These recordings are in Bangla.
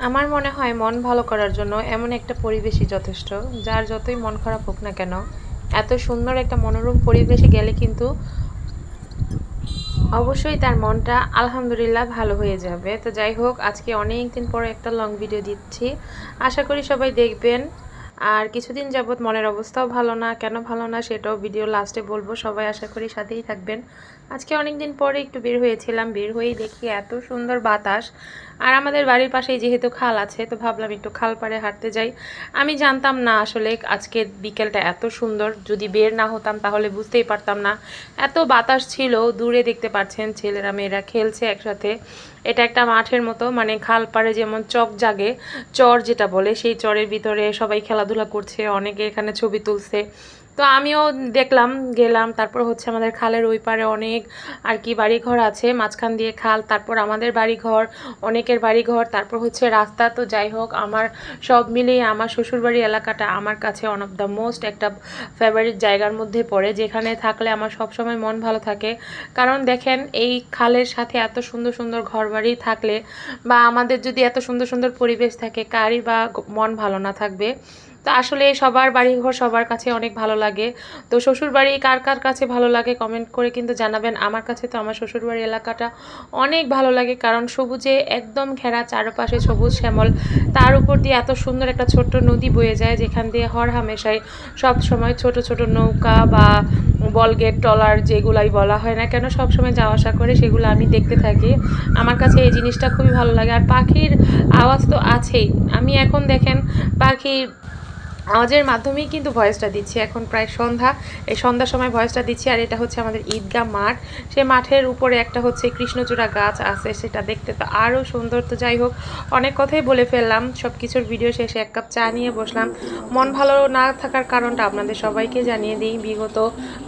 আমার মনে হয় মন ভালো করার জন্য এমন একটা পরিবেশই যথেষ্ট। যার যতই মন খারাপ হোক না কেন, এত সুন্দর একটা মনোরম পরিবেশে গেলে কিন্তু অবশ্যই তার মনটা আলহামদুলিল্লাহ ভালো হয়ে যাবে। তো যাই হোক, আজকে অনেক দিন পরে একটা লং ভিডিও দিচ্ছি, আশা করি সবাই দেখবেন। আর কিছুদিন যাবৎ মনের অবস্থাও ভালো না, কেন ভালো না সেটাও ভিডিও লাস্টে বলবো, সবাই আশা করি সাথেই থাকবেন। আজকে অনেক দিন পরে একটু বের হয়েছিলাম, বের হয়েই দেখি এত সুন্দর বাতাস। আর আমাদের বাড়ির পাশেই যেহেতু খাল আছে, তো ভাবলাম একটু খাল পাড়ে হাঁটতে যাই। আমি জানতাম না আসলে আজকের বিকেলটা এত সুন্দর, যদি বের না হতাম তাহলে বুঝতেই পারতাম না। এত বাতাস ছিল, দূরে দেখতে পাচ্ছেন ছেলেরা মেয়েরা খেলছে একসাথে। এটা একটা মাঠের মতো, মানে খাল পাড়ে যেমন চক জাগে, চর যেটা বলে, সেই চরের ভিতরে সবাই খেলাধুলা করছে, অনেকে এখানে ছবি তুলছে। তো আমিও দেখলাম, গেলাম। তারপর হচ্ছে আমাদের খালের ওই পারে অনেক আর কি বাড়িঘর আছে, মাঝখান দিয়ে খাল, তারপর আমাদের বাড়িঘর, অনেকের বাড়িঘর, তারপর হচ্ছে রাস্তা। তো যাই হোক, আমার সব মিলিয়ে আমার শ্বশুরবাড়ি এলাকাটা আমার কাছে ওয়ান অফ দ্য মোস্ট একটা ফেভারিট জায়গার মধ্যে পড়ে, যেখানে থাকলে আমার সবসময় মন ভালো থাকে। কারণ দেখেন, এই খালের সাথে এত সুন্দর সুন্দর ঘরবাড়ি থাকলে বা আমাদের যদি এত সুন্দর সুন্দর পরিবেশ থাকে, কারই বা মন ভালো না থাকবে। তো আসলে সবার বাড়িঘর সবার কাছে অনেক ভালো লাগে। তো শ্বশুরবাড়ি কার কার কাছে ভালো লাগে কমেন্ট করে কিন্তু জানাবেন। আমার কাছে তো আমার শ্বশুরবাড়ি এলাকাটা অনেক ভালো লাগে, কারণ সবুজে একদম ঘেরা, চারপাশে সবুজ শ্যামল, তার উপর দিয়ে এত সুন্দর একটা ছোট্ট নদী বয়ে যায়, যেখান দিয়ে হরহামেশাই সব সময় ছোট ছোট নৌকা বা বলগেট ট্রলার যেগুলাই বলা হয় না কেন, সব সময় যাওয়া আসা করে, সেগুলো আমি দেখতে থাকি। আমার কাছে এই জিনিসটা খুবই ভালো লাগে। আর পাখির আওয়াজ তো আছেই। আমি এখন দেখেন পাখির আওয়াজের মাধ্যমেই কিন্তু ভয়েসটা দিচ্ছি। এখন প্রায় সন্ধ্যা, এই সন্ধ্যার সময় ভয়েসটা দিচ্ছি। আর এটা হচ্ছে আমাদের ঈদগাহ মাঠ, সেই মাঠের উপরে একটা হচ্ছে কৃষ্ণচূড়া গাছ আছে, সেটা দেখতে তো আরও সুন্দর। তো যাই হোক, অনেক কথাই বলে ফেললাম, সব কিছুর ভিডিও শেষে এক কাপ চা নিয়ে বসলাম। মন ভালো না থাকার কারণটা আপনাদের সবাইকে জানিয়ে দিই। বিগত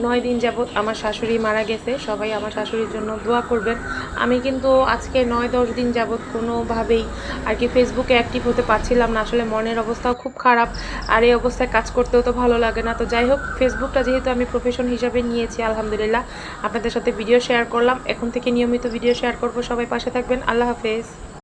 9 দিন যাবৎ আমার শাশুড়ি মারা গেছে, সবাই আমার শাশুড়ির জন্য দোয়া করবেন। আমি কিন্তু আজকে 9-10 দিন যাবৎ কোনোভাবেই আর কি ফেসবুকে অ্যাক্টিভ হতে পারছিলাম না, আসলে মনের অবস্থাও খুব খারাপ। আর এই অবস্থায় কাজ করতেও তো ভালো লাগে না। তো যাই হোক, ফেসবুকটা যেহেতু আমি প্রফেশন হিসাবে নিয়েছি, আলহামদুলিল্লাহ আপনাদের সাথে ভিডিও শেয়ার করলাম। এখন থেকে নিয়মিত ভিডিও শেয়ার করব, সবাই পাশে থাকবেন। আল্লাহ হাফেজ।